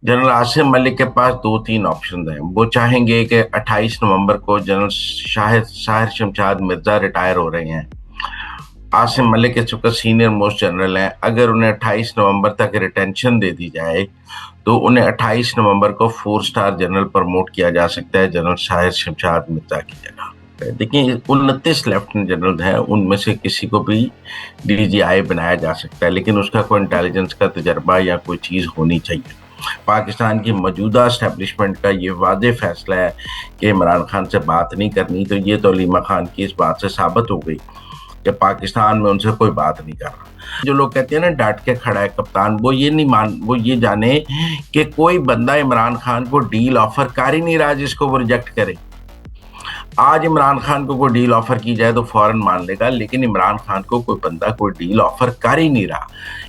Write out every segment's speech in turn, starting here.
General Asim Malik के पास दो तीन ऑप्शन हैं। वो चाहेंगे कि 28 नवंबर को जनरल शाहिद शाहिर शमशाद मिर्जा रिटायर हो रहे हैं। आसिम मलिक के चूंकि सीनियर मोस्ट जनरल हैं, अगर उन्हें 28 नवंबर तक रिटेंशन दे दी जाए तो उन्हें 28 नवंबर को 4 स्टार जनरल प्रमोट किया जा सकता है जनरल शाहिर शमशाद मिर्जा की जगह। देखिए 29 लेफ्टिनेंट जनरल हैं, उनमें से किसी को भी डीजीआई बनाया जा सकता है, लेकिन उसका कोई इंटेलिजेंस का तजर्बा या कोई चीज होनी चाहिए। पाकिस्तान की मौजूदा एस्टेब्लिशमेंट का ये वादे फैसला है कि इमरान खान से बात नहीं करनी, तो ये तो अलीमा खान की इस बात से साबित हो गई कि पाकिस्तान में उनसे कोई बात नहीं कर रहा। जो लोग कहते हैं ना डांट के खड़ा है कप्तान, वो ये जाने कि कोई बंदा इमरान खान को डील ऑफर कर ही नहीं रहा जिसको वो रिजेक्ट करे। आज इमरान खान को कोई डील ऑफर की जाए तो फौरन मान लेगा, लेकिन इमरान खान को कोई बंदा कोई डील ऑफर कर ही नहीं रहा।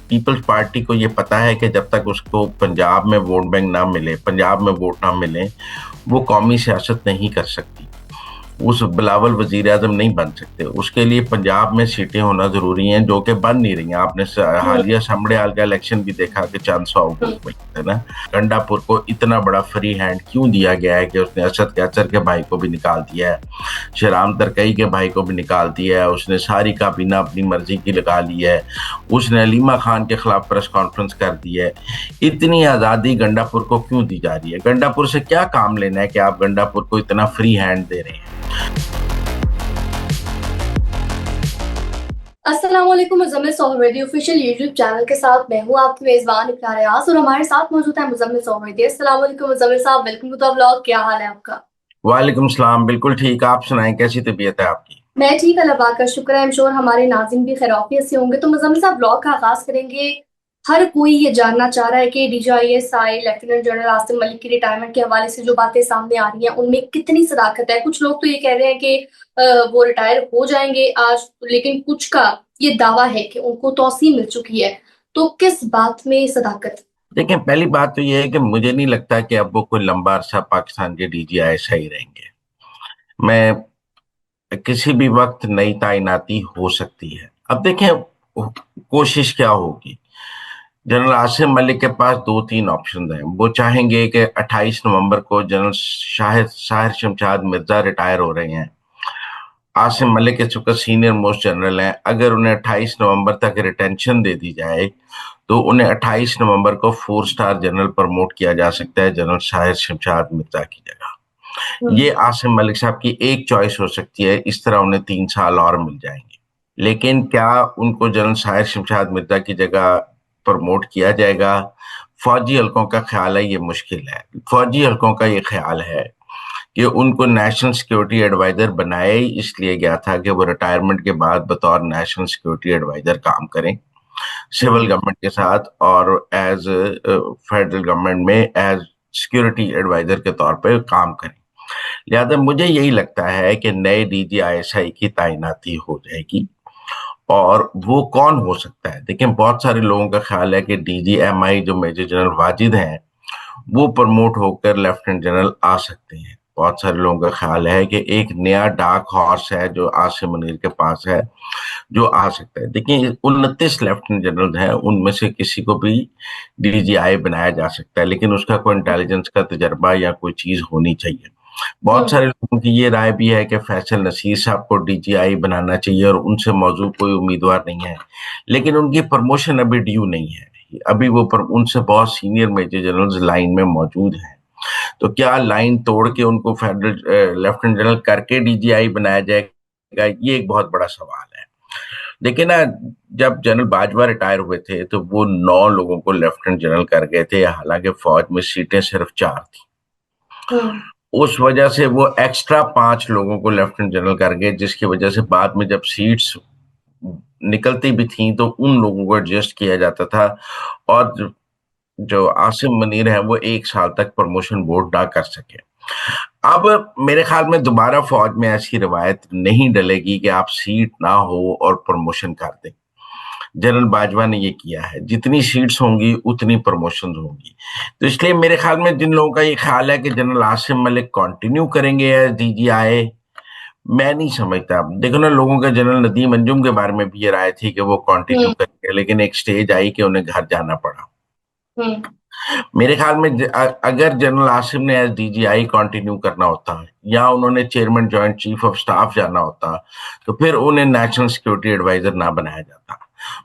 पीपल्स पार्टी को ये पता है कि जब तक उसको पंजाब में वोट बैंक ना मिले, पंजाब में वोट ना मिले, वो कौमी सियासत नहीं कर सकती। उस बिलावल वजीर आजम नहीं बन सकते। उसके लिए पंजाब में सीटें होना जरूरी हैं, जो कि बन नहीं रही हैं। आपने हालिया समड़ियाल का इलेक्शन भी देखा कि चंद सौ वोट है ना। गंडापुर को इतना बड़ा फ्री हैंड क्यों दिया गया है कि उसने असद कैचर के भाई को भी निकाल दिया है, शराम तरकई के भाई को भी निकाल दिया है, उसने सारी काबीना अपनी मर्जी की लगा ली है, उसने अलीमा खान के खिलाफ प्रेस कॉन्फ्रेंस कर दी है। इतनी आज़ादी गंडापुर को क्यों दी जा रही है? गंडापुर से क्या काम लेना है कि आप गंडापुर को इतना फ्री हैंड दे रहे हैं? अस्सलाम वालेकुम। Muzammil Suhrawardy official YouTube channel के साथ मैं हूं आपकी मेजबान इकरार यास और हमारे साथ मौजूद है मुज़म्मिल सोहरवर्दी। अस्सलाम वालेकुम मुज़म्मिल साहब, वेलकम टू द व्लॉग। क्या हाल है आपका? वालेकुम सलाम, बिल्कुल ठीक। आप सुनाएं, कैसी तबीयत है आपकी? मैं ठीक, अल्लाह पाक का शुक्र है। आई एम श्योर हमारे नाज़रीन भी खैरियत से होंगे। तो मुज़म्मिल साहब, व्लॉग का आगाज करेंगे। हर कोई ये जानना चाह रहा है कि DG ISI lieutenant general Asim Malik की रिटायरमेंट के हवाले से जो बातें सामने आ रही हैं उनमें कितनी सदाकत है। कुछ लोग तो ये कह रहे हैं कि वो रिटायर हो जाएंगे आज, लेकिन कुछ का ये दावा है कि उनको तौसीह मिल चुकी है। तो किस बात में सदाकत? देखिए, पहली बात तो ये है कि मुझे नहीं लगता कि अब वो कोई लंबा अरसा पाकिस्तान के डीजीआई सही रहेंगे। मैं किसी भी वक्त नई तैनाती हो सकती है। अब देखें कोशिश क्या होगी। जनरल आसिम मलिक के पास दो तीन ऑप्शन हैं। वो चाहेंगे कि 28 नवंबर को जनरल शाहिर शमशाद मिर्जा रिटायर हो रहे हैं। आसिम मलिक के चूंकि सीनियर मोस्ट जनरल हैं, अगर उन्हें 28 नवंबर तक रिटेंशन दे दी जाए तो उन्हें 28 नवंबर को 4 स्टार जनरल प्रमोट किया जा सकता है जनरल शाहिर शमशाद मिर्जा की जगह। ये आसिम मलिक साहब की एक चॉइस हो सकती है। इस तरह उन्हें 3 साल और मिल जाएंगे। लेकिन क्या उनको जनरल शाहिर शमशाद मिर्जा की जगह प्रमोट किया जाएगा? फौजी हलकों का ख्याल है ये मुश्किल है। फौजी हलकों का ये ख्याल है कि उनको नेशनल सिक्योरिटी एडवाइजर बनाया ही इसलिए गया था कि वो रिटायरमेंट के बाद बतौर नेशनल सिक्योरिटी एडवाइजर काम करें सिविल गवर्नमेंट के साथ, और एज फेडरल गवर्नमेंट में एज सिक्योरिटी एडवाइजर के तौर पे काम करें। लिहाजा मुझे यही लगता है कि नए डीजीआईएसआई की तैनाती हो जाएगी। और वो कौन हो सकता है? देखिए, बहुत सारे लोगों का ख्याल है कि डीजीएमआई जो मेजर जनरल वाजिद हैं वो प्रमोट होकर लेफ्टिनेंट जनरल आ सकते हैं। बहुत सारे लोगों का ख्याल है कि एक नया डार्क हॉर्स है जो आसिम मुनीर के पास है, जो आ सकता है। देखिए 29 लेफ्टिनेंट जनरल हैं, उनमें से किसी को भी डीजीआई बनाया जा सकता है, लेकिन उसका कोई इंटेलिजेंस का तजर्बा या कोई चीज होनी चाहिए। बहुत सारे लोगों की ये राय भी है कि फैसल नसीर साहब को डीजीआई बनाना चाहिए और उनसे मौजूद कोई उम्मीदवार नहीं है, लेकिन उनकी प्रमोशन अभी ड्यू नहीं है। अभी वो उनसे बहुत सीनियर मेजर जनरल लाइन में मौजूद हैं। तो क्या लाइन तोड़ के उनको फेडरल लेफ्टिनेंट जनरल करके डीजीआई बनाया जाएगा? ये एक बहुत बड़ा सवाल है। देखिए ना, जब जनरल बाजवा रिटायर हुए थे तो वो 9 लोगों को लेफ्टिनेंट जनरल कर गए थे, हालांकि फौज में सीटें सिर्फ 4 थी। उस वजह से वो एक्स्ट्रा 5 लोगों को लेफ्टिनेंट जनरल कर गए, जिसकी वजह से बाद में जब सीट्स निकलती भी थी तो उन लोगों को एडजस्ट किया जाता था। और जो आसिम मुनीर है वो 1 साल तक प्रमोशन बोर्ड ना कर सके। अब मेरे ख्याल में दोबारा फौज में ऐसी रवायत नहीं डलेगी कि आप सीट ना हो और प्रमोशन कर दें। जनरल बाजवा ने ये किया है, जितनी सीट्स होंगी उतनी प्रमोशन होंगी। तो इसलिए मेरे ख्याल में जिन लोगों का ये ख्याल है कि जनरल आसिम मलिक कंटिन्यू करेंगे एज डीजीआई, मैं नहीं समझता। देखो ना, लोगों का जनरल नदीम अंजुम के बारे में भी ये राय थी कि वो कंटिन्यू करेंगे, लेकिन एक स्टेज आई कि उन्हें घर जाना पड़ा। मेरे ख्याल में अगर जनरल आसिम ने एज डीजीआई कंटिन्यू करना होता या उन्होंने chairman joint chief of staff जाना होता, तो फिर उन्हें नेशनल सिक्योरिटी एडवाइजर ना बनाया जाता।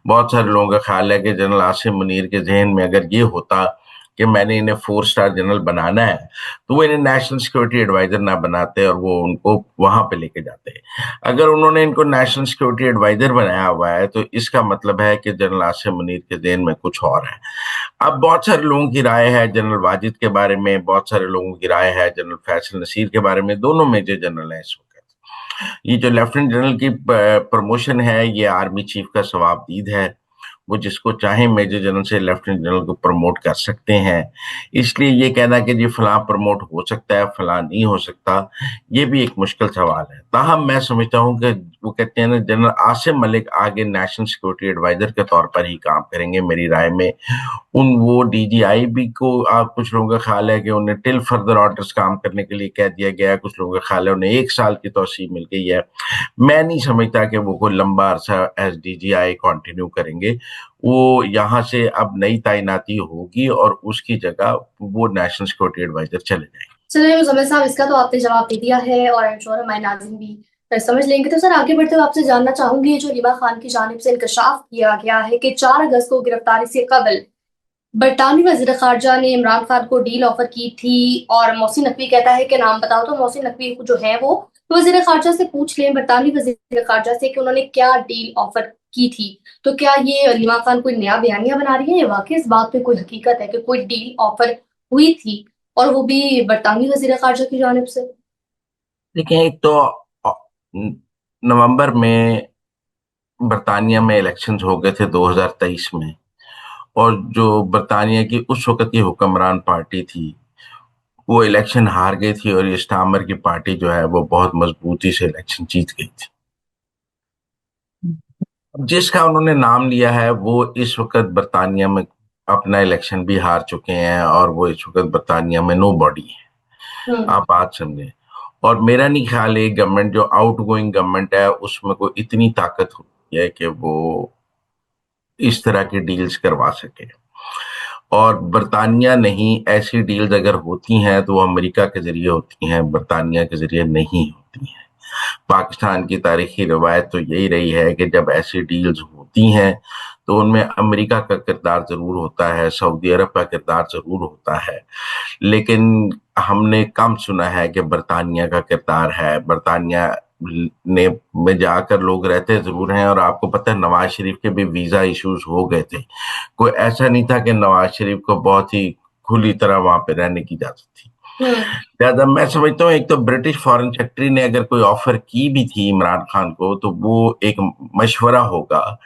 बहुत सारे लोगों का ख्याल है कि जनरल आसिम मुनीर के जहन में अगर ये होता कि मैंने इन्हें 4 स्टार जनरल बनाना है, तो वो इन्हें नेशनल सिक्योरिटी एडवाइजर ना बनाते और वो उनको वहां पे लेके जाते। अगर उन्होंने इनको नेशनल सिक्योरिटी एडवाइजर बनाया हुआ है, तो इसका मतलब है कि जनरल आसिम मुनीर के जहन में कुछ और है। अब बहुत सारे लोगों की राय है जनरल वाजिद के बारे में, बहुत सारे लोगों की राय है जनरल फैसल नसीर के बारे में, दोनों मेजर जनरल हैं इस वक्त। ये जो लेफ्टिनेंट जनरल की प्रमोशन है, ये आर्मी चीफ का सवाबदीद है। वो जिसको चाहे मेजर जनरल से लेफ्टिनेंट जनरल को प्रमोट कर सकते हैं। इसलिए ये कहना कि जी फलां प्रमोट हो सकता है, फलां नहीं हो सकता, ये भी एक मुश्किल सवाल है। ताहम मैं समझता हूँ कि वो कहते हैं ना, जनरल आसिम मलिक आगे नेशनल सिक्योरिटी एडवाइजर के तौर पर ही काम करेंगे मेरी राय में। उन वो डीजीआई भी को कुछ लोगों का ख्याल है कि उन्हें टिल फर्दर ऑर्डर्स काम करने के लिए कह दिया गया है, कुछ लोगों का ख्याल है उन्हें 1 साल की तौसीह मिल गई है। मैं नहीं समझता कि वो कोई लंबा अरसा एज डीजीआई कंटिन्यू करेंगे। वो यहाँ से अब नई तैनाती होगी और उसकी जगह वो नेशनल सिक्योरिटी एडवाइजर चले जाएंगे। चलिए मुजम्मिल साहब, इसका तो आपने जवाब दे दिया है और आई एम श्योर हमारे नाज़रीन भी समझ लेंगे। तो सर आगे बढ़ते हुए आपसे जानना चाहूंगी, जो रीमा खान की जानिब से इंकशाफ किया गया है कि 4 अगस्त को गिरफ्तारी से कबल बरतानवी वजीर खारजा ने इमरान खान को डील ऑफर की थी, और मोहसिन नकवी कहता है कि नाम बताओ, तो मोहसिन नकवी जो है वो वजीर खारजा से पूछ लें, बरतानवी वजीर खारजा से, कि उन्होंने क्या डील ऑफर की थी। तो क्या ये रीमा खान कोई नया बयानिया बना रही है या वाकई इस बात पे कोई हकीकत है कि कोई डील ऑफर हुई थी, और वो भी बरतानवी वजीर खारजा की जानिब से? देखिए, एक तो नवंबर में बरतानिया में इलेक्शंस हो गए थे 2023 में, और जो बरतानिया की उस वक्त की हुक्मरान पार्टी थी वो इलेक्शन हार गई थी, और ये स्टामर की पार्टी जो है वो बहुत मजबूती से इलेक्शन जीत गई थी। अब जिसका उन्होंने नाम लिया है वो इस वक्त बरतानिया में अपना इलेक्शन भी हार चुके हैं, और वो इस वक्त बरतानिया में नो बॉडी है। आप बात समझे। और मेरा नहीं ख्याल है गवर्नमेंट, जो आउट गोइंग गवर्नमेंट है, उसमें कोई इतनी ताकत होती है कि वो इस तरह की डील्स करवा सके। और बरतानिया नहीं, ऐसी डील्स अगर होती हैं तो वो अमेरिका के जरिए होती हैं, बरतानिया के जरिए नहीं होती हैं। पाकिस्तान की तारीखी रवायत तो यही रही है कि जब ऐसी डील्स होती हैं तो उनमें अमेरिका का किरदार जरूर होता है, सऊदी अरब का किरदार जरूर होता है, लेकिन हमने कम सुना है कि बरतानिया का किरदार है। बरतानिया ने में जाकर लोग रहते जरूर हैं, और आपको पता है नवाज शरीफ के भी वीजा इश्यूज हो गए थे। कोई ऐसा नहीं था कि नवाज शरीफ को बहुत ही खुली तरह वहां पे रहने की इजाजत थी। लिहाजा मैं समझता हूँ, एक तो ब्रिटिश फॉरेन सेक्रेटरी ने अगर कोई ऑफर की भी थी इमरान खान को, तो वो एक मशवरा होगा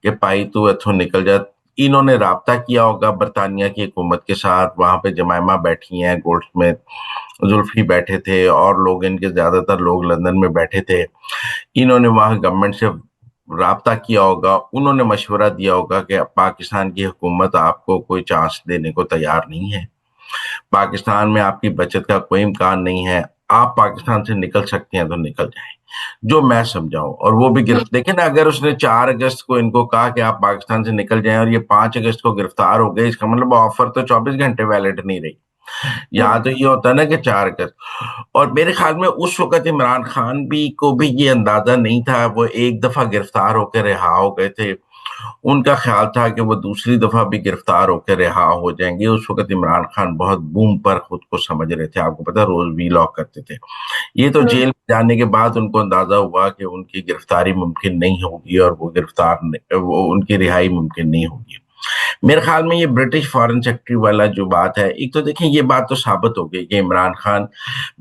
कि भाई तू इथों निकल जा। इन्होंने राब्ता किया होगा बरतानिया की हुकूमत के साथ, वहां पे जमाइमा बैठी हैं, गोल्डस्मिथ, जुल्फी बैठे थे, और लोग, इनके ज्यादातर लोग लंदन में बैठे थे। इन्होंने वहां गवर्नमेंट से राब्ता किया होगा, उन्होंने मशवरा दिया होगा कि पाकिस्तान की हुकूमत आपको कोई चांस देने को तैयार नहीं है, पाकिस्तान में आपकी बचत का कोई इम्कान नहीं है, आप पाकिस्तान से निकल सकते हैं तो निकल जाएं, जो मैं समझाऊं। और वो भी गिरफ्त देखे ना, अगर उसने 4 अगस्त को इनको कहा कि आप पाकिस्तान से निकल जाएं और ये 5 अगस्त को गिरफ्तार हो गए, इसका मतलब ऑफर तो 24 घंटे वैलिड नहीं रही। यहाँ तो ये होता है ना कि 4 अगस्त। और मेरे ख्याल में उस वक्त इमरान खान भी को भी ये अंदाजा नहीं था, वो एक दफा गिरफ्तार होकर रिहा हो गए थे, उनका ख्याल था कि वो दूसरी दफा भी गिरफ्तार होकर रिहा हो जाएंगे। उस वक्त इमरान खान बहुत बूम पर खुद को समझ रहे थे, आपको पता, रोज वीलॉग करते थे। ये तो जेल में जाने के बाद उनको अंदाजा हुआ कि उनकी गिरफ्तारी मुमकिन नहीं होगी, और वो उनकी रिहाई मुमकिन नहीं होगी। मेरे ख्याल में ये ब्रिटिश फॉरेन सेक्रेटरी वाला जो बात है, एक तो देखें ये बात तो साबित हो गई कि इमरान खान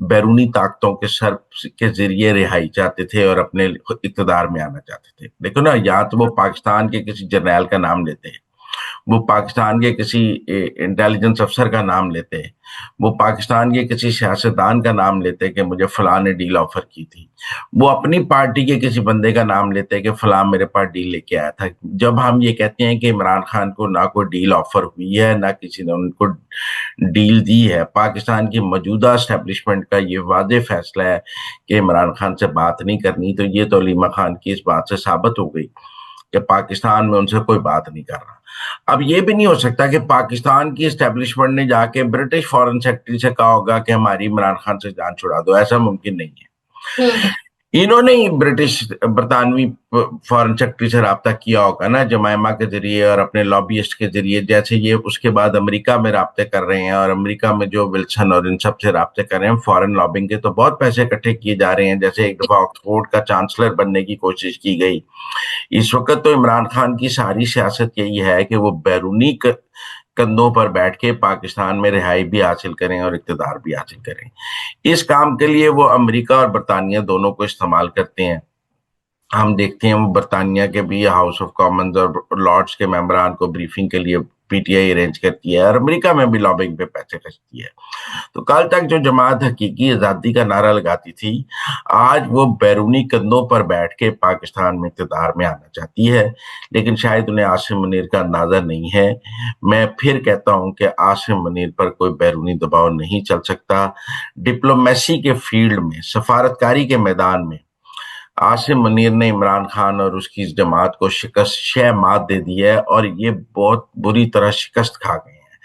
बैरूनी ताकतों के सर के जरिए रिहाई चाहते थे और अपने इक़्तिदार में आना चाहते थे। देखो ना, या तो वो पाकिस्तान के किसी जर्नैल का नाम लेते हैं, वो पाकिस्तान के किसी इंटेलिजेंस अफसर का नाम लेते हैं, वो पाकिस्तान के किसी सियासतदान का नाम लेते हैं कि मुझे फलां ने डील ऑफर की थी, वो अपनी पार्टी के किसी बंदे का नाम लेते हैं कि फलां मेरे पास डील लेके आया था। जब हम ये कहते हैं कि इमरान खान को ना कोई डील ऑफर हुई है, ना किसी ने उनको डील दी है, पाकिस्तान की मौजूदा एस्टेब्लिशमेंट का ये वादे फैसला है कि इमरान खान से बात नहीं करनी, तो ये तो अलीमा खान की इस बात से साबित हो गई। कि पाकिस्तान में उनसे कोई बात नहीं कर रहा। अब ये भी नहीं हो सकता कि पाकिस्तान की एस्टेब्लिशमेंट ने जाके ब्रिटिश फॉरेन सेक्रेटरी से कहा होगा कि हमारी इमरान खान से जान छुड़ा दो, ऐसा मुमकिन नहीं है। हम्म। इन्होंने ही बरतानवी फॉरेन सेक्रेटरी से राब्ता किया होगा ना, जमायमा के जरिए और अपने लॉबिस्ट के जरिए, जैसे ये उसके बाद अमेरिका में राब्ते कर रहे हैं, और अमेरिका में जो विल्सन और इन सब से राब्ते कर रहे हैं फॉरेन लॉबिंग के, तो बहुत पैसे इकट्ठे किए जा रहे हैं। जैसे एक दफा ऑक्सफोर्ड का चांसलर बनने की कोशिश की गई। इस वक्त तो इमरान खान की सारी सियासत यही है कि वो बैरूनी कंधों पर बैठ के पाकिस्तान में रिहाई भी हासिल करें और इक़्तिदार भी हासिल करें। इस काम के लिए वो अमेरिका और बरतानिया दोनों को इस्तेमाल करते हैं। हम देखते हैं वो बरतानिया के भी हाउस ऑफ कॉमन्स और लॉर्ड्स के मेंबरान को ब्रीफिंग के लिए पीटीआई अरेंज करती है, और अमेरिका में भी लॉबिंग पे पैसे खर्चती है। तो कल तक जो जमात हकीकी आज़ादी का नारा लगाती थी, आज वो बैरूनी कंधों पर बैठ के पाकिस्तान में इक़्तिदार में आना चाहती है, लेकिन शायद उन्हें आसिम मुनीर का अंदाजा नहीं है। मैं फिर कहता हूं कि आसिम मुनीर पर कोई बैरूनी दबाव नहीं चल सकता। डिप्लोमेसी के फील्ड में, सफारतकारी के मैदान में आसिम मुनीर ने इमरान खान और उसकी इस जमात को शिकस्त, शह मात दे दी है, और ये बहुत बुरी तरह शिकस्त खा गए हैं,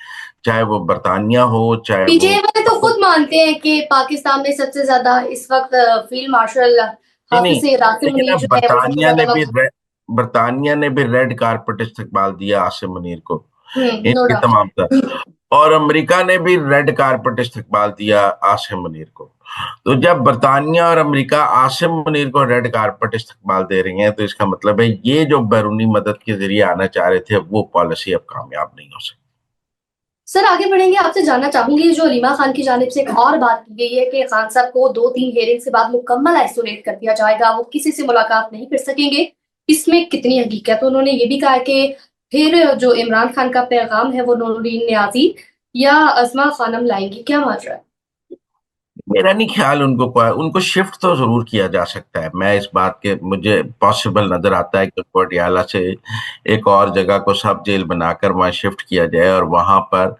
चाहे वो बरतानिया हो, चाहे वो पीटीआई वाले तो खुद मानते हैं कि पाकिस्तान में सबसे ज्यादा इस वक्त फील्ड मार्शल नहीं नहीं, हाफिज रासिम लेकिन मुनीर अब जो है वो सबसे ज्यादा वक्त। बरतानिया ने भी रेड कारपेट इस्तकबाल दिया आसिम मुनीर को, नो इनकी डाउट। तमाम तरह, और अमेरिका ने भी रेड कारपेट इस्तकबाल दिया आसिम मुनीर को। तो जब बरतानिया और अमेरिका आसिम मुनीर को रेड कारपेट इस्तकबाल दे रही हैं, तो इसका मतलब है ये जो बैरूनी मदद के जरिए आना चाह रहे थे, वो पॉलिसी अब कामयाब नहीं हो सकती। सर आगे बढ़ेंगे, आपसे जानना चाहूंगी जो अलीमा खान की जानिब से एक और बात की गई है कि खान साहब को 2-3 हेयरिंग के बाद मुकम्मल आइसोलेट कर दिया जाएगा, वो किसी से मुलाकात नहीं कर सकेंगे, इसमें कितनी हकीकत? तो उन्होंने ये भी कहा कि फिर जो इमरान खान का पैगाम है वो नूरुद्दीन नियाजी या अजमा खानम लाएंगी, क्या माजरा है? मेरा नहीं ख्याल उनको शिफ्ट तो जरूर किया जा सकता है। मैं इस बात के, मुझे पॉसिबल नजर आता है कि पटियाला से एक और जगह को सब जेल बनाकर वहां शिफ्ट किया जाए, और वहां पर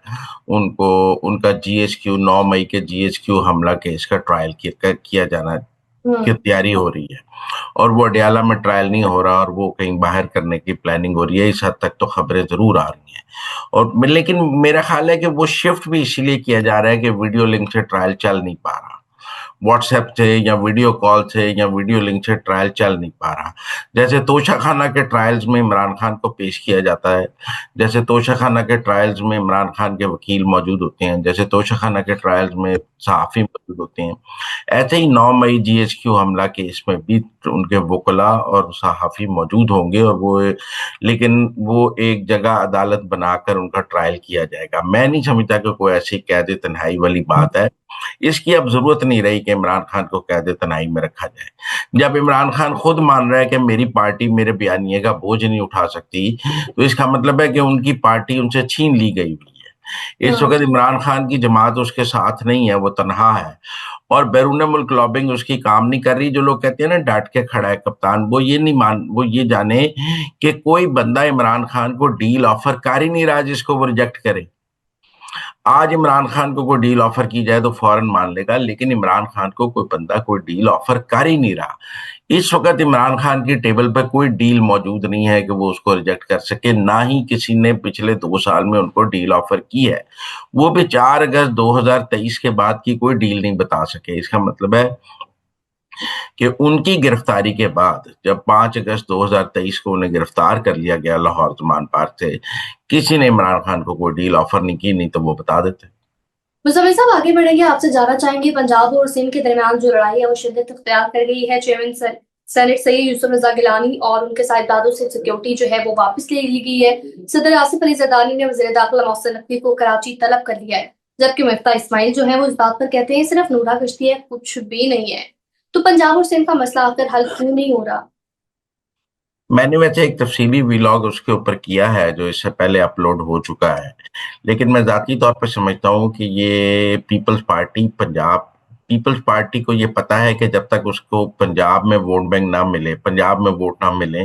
उनको उनका जीएचक्यू 9 मई के जीएचक्यू हमला केस का ट्रायल किया जाना की तैयारी हो रही है, और वो अडियाला में ट्रायल नहीं हो रहा, और वो कहीं बाहर करने की प्लानिंग हो रही है। इस हद तक तो खबरें जरूर आ रही हैं, और लेकिन मेरा ख्याल है कि वो शिफ्ट भी इसीलिए किया जा रहा है कि वीडियो लिंक से ट्रायल चल नहीं पा रहा, व्हाट्सएप से या वीडियो कॉल से या वीडियो लिंक से ट्रायल चल नहीं पा रहा। जैसे तोशाखाना के ट्रायल्स में इमरान खान को पेश किया जाता है, जैसे तोशाखाना के ट्रायल्स में इमरान खान के वकील मौजूद होते हैं, जैसे तोशाखाना के ट्रायल्स में सहाफी मौजूद होते हैं, ऐसे ही 9 मई जीएचक्यू हमला केस में भी उनके वकला और सहाफी मौजूद होंगे, और लेकिन वो एक जगह अदालत बनाकर उनका ट्रायल किया जाएगा। मैं नहीं समझता कि कोई ऐसी कैद तन्हाई वाली बात है। इसकी अब जरूरत नहीं रही कि इमरान खान को कैद तनाई में रखा जाए। जब इमरान खान खुद मान रहा है कि मेरी पार्टी मेरे बयानिए का बोझ नहीं उठा सकती, तो इसका मतलब है कि उनकी पार्टी उनसे छीन ली गई हुई है। इस वक्त इमरान खान की जमात उसके साथ नहीं है, वो तनहा है, और बैरून मुल्क लॉबिंग उसकी काम नहीं कर रही। जो लोग कहते हैं ना डांट के खड़ा है कप्तान, वो ये जाने कि कोई बंदा इमरान खान को डील ऑफर कर ही नहीं रहा जिसको वो रिजेक्ट करे। आज इमरान खान को कोई डील ऑफर की जाए तो फौरन मान लेगा, लेकिन इमरान खान को कोई बंदा कोई डील ऑफर कर ही नहीं रहा। इस वक्त इमरान खान की टेबल पर कोई डील मौजूद नहीं है कि वो उसको रिजेक्ट कर सके, ना ही किसी ने पिछले 2 साल में उनको डील ऑफर की है। वो भी 4 अगस्त 2023 के बाद की कोई डील नहीं बता सके। इसका मतलब है कि उनकी गिरफ्तारी के बाद, जब 5 अगस्त 2023 को उन्हें गिरफ्तार कर लिया गया लाहौर जमान पार्क से, किसी ने इमरान खान को कोई डील ऑफर नहीं की, नहीं तो वो बता देते। मुज़म्मिल साहब आगे बढ़ेंगे, आपसे जानना चाहेंगे पंजाब और सिंध के दरमियान जो लड़ाई है वो शिद्दत अख्तियार कर गई है। चेयरमैन सेनेट सईद यूसुफ रजा गिलानी और उनके साहिबजादों से सिक्योरिटी जो है वो वापस ले ली गई है। सदर आसिफ अली जरदारी ने वज़ीर दाखिला मोहसिन नकवी को कराची तलब कर लिया है, जबकि मिफ्ता इस्माइल जो है वो इस बात पर कहते हैं सिर्फ नूरा कश्ती है, कुछ भी नहीं है। तो पंजाब और सिंध का मसला आखिर हल क्यों नहीं हो रहा? मैंने वैसे एक तफसीली व्लॉग उसके ऊपर किया है जो इससे पहले अपलोड हो चुका है, लेकिन मैं जाती तौर पर समझता हूँ कि ये पीपल्स पार्टी को ये पता है कि जब तक उसको पंजाब में वोट बैंक ना मिले, पंजाब में वोट ना मिले,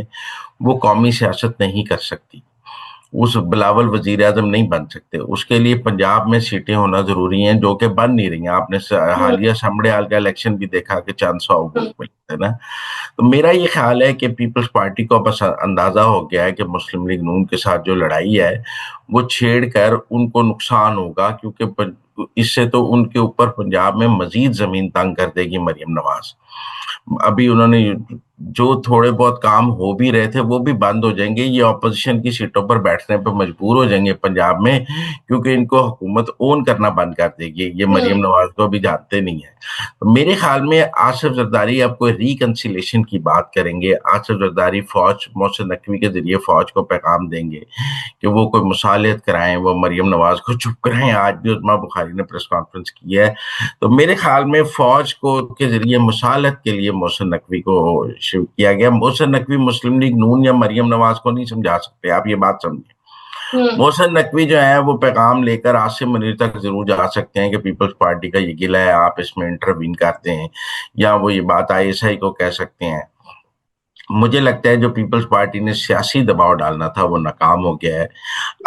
वो कौमी सियासत नहीं कर सकती। उस बिलावल वजीर आजम नहीं बन सकते। उसके लिए पंजाब में सीटें होना जरूरी हैं, जो कि बन नहीं रही हैं। आपने हम्म। हालिया समड़े हाल का इलेक्शन भी देखा कि चंद सौ वोट हम्म। मिलते हैं ना। तो मेरा ये ख्याल है कि पीपल्स पार्टी को बस अंदाजा हो गया है कि मुस्लिम लीग नून के साथ जो लड़ाई है वो छेड़ कर उनको नुकसान होगा, क्योंकि इससे तो उनके ऊपर पंजाब में मजीद जमीन तंग कर देगी मरियम नवाज। अभी उन्होंने जो थोड़े बहुत काम हो भी रहे थे वो भी बंद हो जाएंगे। ये ऑपोजिशन की सीटों पर बैठने पर मजबूर हो जाएंगे पंजाब में, क्योंकि इनको हुकूमत ओन करना बंद कर देगी। ये मरियम हम्म। नवाज को भी जानते नहीं है। तो मेरे ख्याल में आसिफ जरदारी अब कोई रिकंसिलेशन की बात करेंगे। आसिफ जरदारी फौज मोहसिन नकवी के जरिए फौज को पैगाम देंगे कि वो कोई मुसालियत कराएं, वो मरियम नवाज को चुप कराएं। आज भी उस्मा बुखारी ने प्रेस कॉन्फ्रेंस की है। तो मेरे ख्याल में फौज को के जरिए मुसालत के लिए मोहसिन नकवी को शिव किया गया। मोहसिन नकवी मुस्लिम लीग नून या मरियम नवाज को नहीं समझा सकते, आप ये बात समझिए। हम्म। मोहसिन नकवी जो है वो पैगाम लेकर आसिम मुनीर तक जरूर जा सकते हैं कि पीपल्स पार्टी का ये गिला है, आप इसमें इंटरवीन करते हैं, या वो ये बात आईएसआई को कह सकते हैं। मुझे लगता है जो पीपल्स पार्टी ने सियासी दबाव डालना था वो नाकाम हो गया है।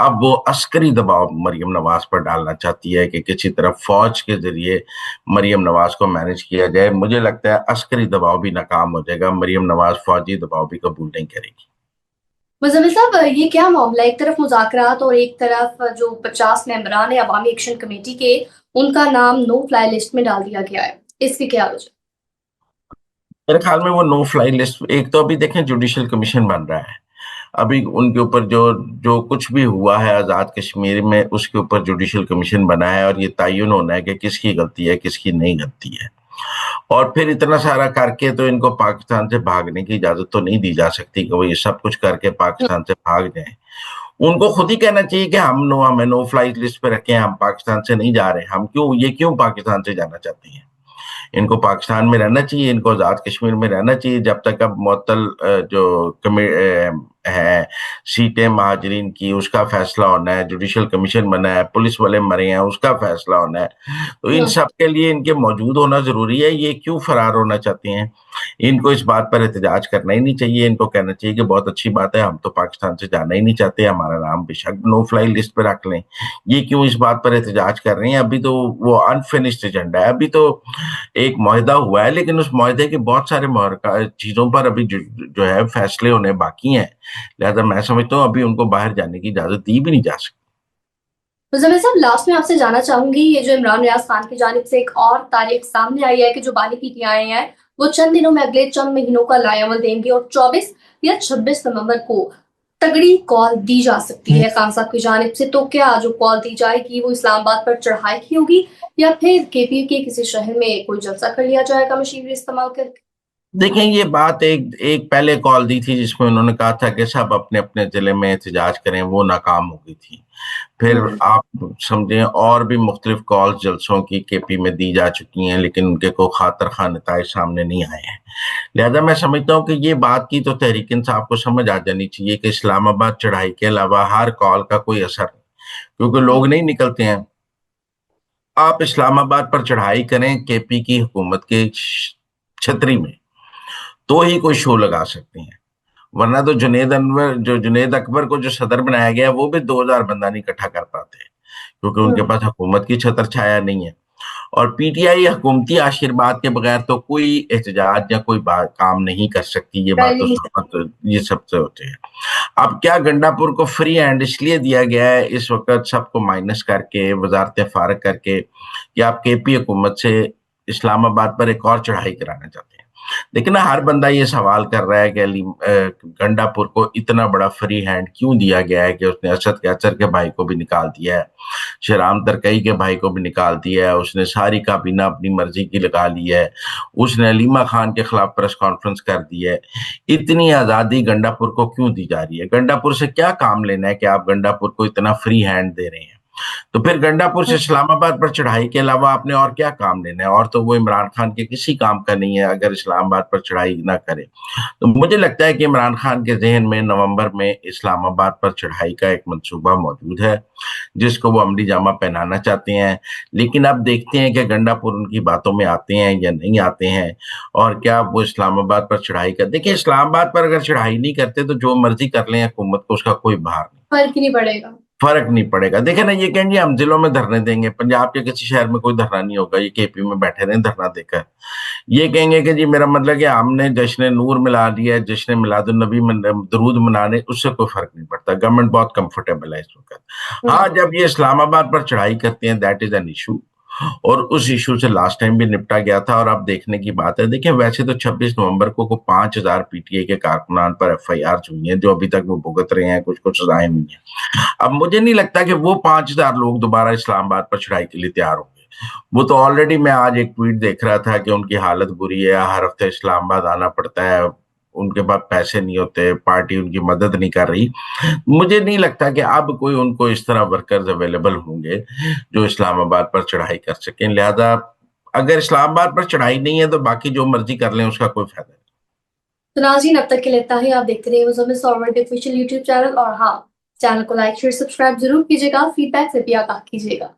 अब वो अस्करी दबाव मरियम नवाज पर डालना चाहती है कि किसी तरह फौज के जरिए मरियम नवाज को मैनेज किया जाए। मुझे लगता है अस्करी दबाव भी नाकाम हो जाएगा, मरियम नवाज फौजी दबाव भी कबूल नहीं करेगी। मुजम्मिल साहब, ये क्या मामला, एक तरफ मुज़ाकरात और एक तरफ जो 50 मेंबरान है अवामी एक्शन कमेटी के, उनका नाम नो फ्लाई लिस्ट में डाल दिया गया है, इसकी क्या वजह? मेरे ख्याल में वो नो फ्लाई लिस्ट, एक तो अभी देखें जुडिशल कमीशन बन रहा है। अभी उनके ऊपर जो जो कुछ भी हुआ है आजाद कश्मीर में, उसके ऊपर जुडिशल कमीशन बना है और ये तयन होना है कि किसकी गलती है किसकी नहीं गलती है। और फिर इतना सारा करके तो इनको पाकिस्तान से भागने की इजाजत तो नहीं दी जा सकती कि वो ये सब कुछ करके पाकिस्तान से भाग जाएं। उनको खुद ही कहना चाहिए कि हमें नो फ्लाइट लिस्ट पे रखें, हम पाकिस्तान से नहीं जा रहे। हम क्यों पाकिस्तान से जाना चाहते हैं? इनको पाकिस्तान में रहना चाहिए, इनको आजाद कश्मीर में रहना चाहिए जब तक अब मुअत्तल जो है सीटें महाजरीन की, उसका फैसला होना है। जुडिशल कमीशन बना है, पुलिस वाले मरे हैं, उसका फैसला होना है। तो इन हम्म। सब के लिए इनके मौजूद होना जरूरी है। ये क्यों फरार होना चाहते हैं? इनको इस बात पर एहतजाज करना ही नहीं चाहिए। इनको कहना चाहिए कि बहुत अच्छी बात है, हम तो पाकिस्तान से जाना ही नहीं चाहते, हमारा नाम बेशक नो फ्लाई लिस्ट पे रख लें। ये क्यों इस बात पर एहतजाज कर रहे हैं? अभी तो वो अनफिनिश्ड एजेंडा है। अभी तो एक मुआहदा हुआ है, लेकिन उस मुआहदे के बहुत सारे चीजों पर अभी जो है फैसले होने बाकी हैं। लिहाजा मैं समझता हूँ अभी उनको बाहर जाने की इजाजत दी भी नहीं जा सकती। मुजम्मिल साहब, लास्ट में आपसे जानना चाहूंगी, ये जो इमरान रियाज खान की जानिब से एक और तारीख सामने आई है कि जो बानी पीटीआई हैं वो चंद दिनों में, अगले चंद महीनों का लाएवल देंगे और 24 या 26 नवंबर को तगड़ी कॉल दी जा सकती है खान साहब की जानिब से। तो क्या जो कॉल दी जाएगी वो इस्लामाबाद पर चढ़ाई की होगी, या फिर केपी के किसी शहर में कोई जलसा कर लिया जाएगा मशीनरी इस्तेमाल करके? देखें, ये बात एक एक पहले कॉल दी थी जिसमें उन्होंने कहा था कि सब अपने अपने जिले में एहतजाज करें, वो नाकाम हो गई थी। फिर हम्म। आप समझें और भी मुख्तलिफ कॉल्स जलसों की केपी में दी जा चुकी हैं, लेकिन उनके कोई खातर खा नताइज सामने नहीं आए हैं। लिहाजा मैं समझता हूँ कि ये बात की तो तहरीक इंसाफ को समझ आ जानी चाहिए कि इस्लामाबाद चढ़ाई के अलावा हर कॉल का कोई असर नहीं, क्योंकि लोग नहीं निकलते हैं। आप इस्लामाबाद पर चढ़ाई करें केपी की हुकूमत के छतरी में, तो ही कोई शो लगा सकते हैं। वरना तो जुनेद अकबर को जो सदर बनाया गया वो भी 2000 बंदा नहीं इकट्ठा कर पाते, क्योंकि उनके हम्म। पास हुकूमत की छतर छाया नहीं है। और पीटीआई हुकूमती आशीर्वाद के बगैर तो कोई एहतजाज या कोई बात काम नहीं कर सकती। ये बात तो ये सबसे होते हैं। अब क्या गंडापुर को फ्री हैंड इसलिए दिया गया है इस वक्त, सबको माइनस करके, वजारतें फारग करके, कि आप केपी हुकूमत से इस्लामाबाद पर एक और चढ़ाई कराना चाहते हैं? लेकिन ना हर बंदा ये सवाल कर रहा है कि गंडापुर को इतना बड़ा फ्री हैंड क्यों दिया गया है, कि उसने असद कैचर के भाई को भी निकाल दिया है, शराम तरकई के भाई को भी निकाल दिया है, उसने सारी काबीना अपनी मर्जी की लगा ली है, उसने अलीमा खान के खिलाफ प्रेस कॉन्फ्रेंस कर दी है। इतनी आजादी गंडापुर को क्यों दी जा रही है? गंडापुर से क्या काम लेना है कि आप गंडापुर को इतना फ्री हैंड दे रहे हैं? तो फिर गंडापुर से इस्लामाबाद पर चढ़ाई के अलावा आपने और क्या काम लेना है? और तो वो इमरान खान के किसी काम का नहीं है अगर इस्लामाबाद पर चढ़ाई ना करे। तो मुझे लगता है कि इमरान खान के जहन में नवंबर में इस्लामाबाद पर चढ़ाई का एक मंसूबा मौजूद है, जिसको वो अमली जामा पहनाना चाहते हैं। लेकिन अब देखते हैं कि गंडापुर उनकी बातों में आते हैं या नहीं आते हैं, और क्या वो इस्लामाबाद पर चढ़ाई कर। देखिए, इस्लामाबाद पर अगर चढ़ाई नहीं करते तो जो मर्जी कर लें हुकूमत को, उसका कोई भार नहीं। فرق ہی نہیں پڑے گا. فرق نہیں پڑے گا. دیکھیں نا, یہ کہیں گے ہم ضلعوں میں دھرنے دیں گے, پنجاب کے کسی شہر میں کوئی دھرنا نہیں ہوگا, یہ کے پی میں بیٹھے رہیں دھرنا دے کر. یہ کہیں گے کہ جی میرا مطلب کہ ہم نے جشن نور ملا لیا ہے, جشن میلاد النبی درود منانے, اس سے کوئی فرق نہیں پڑتا. گورنمنٹ بہت کمفرٹیبل ہے اس وقت. ہاں, جب یہ اسلام آباد پر چڑھائی کرتے ہیں دیٹ از این ایشو, اور اس ایشو سے لاسٹ ٹائم بھی نپٹا گیا تھا. اور اب دیکھنے کی بات ہے, دیکھیں ویسے تو 26 نومبر کو 5,000 پی ٹی آئی کے کارکنان پر ایف آئی آر ہوئی ہیں, جو ابھی تک وہ بھگت رہے ہیں, کچھ کو سزائیں ہوئی ہیں. اب مجھے نہیں لگتا کہ وہ 5,000 لوگ دوبارہ اسلام آباد پر چڑھائی کے لیے تیار ہوں گے. وہ تو آلریڈی, میں آج ایک ٹویٹ دیکھ رہا تھا کہ ان کی حالت بری ہے, ہر ہفتے اسلام آباد آنا پڑتا ہے, ان کے پاس پیسے نہیں ہوتے, پارٹی ان کی مدد نہیں کر رہی. مجھے نہیں لگتا کہ اب کوئی ان کو اس طرح ورکرز اویلیبل ہوں گے جو اسلام آباد پر چڑھائی کر سکیں. لہذا اگر اسلام آباد پر چڑھائی نہیں ہے تو باقی جو مرضی کر لیں, اس کا کوئی فائدہ نہیں. تو ناظرین, اب تک کے لیے اتنا ہی. آپ دیکھتے رہیے مزمل ساورڈ آفیشیل یوٹیوب چینل, اور ہاں, چینل کو لائک شیئر سبسکرائب ضرور کیجیے گا, فیڈ بیک سے بھی آگاہ کیجیے گا.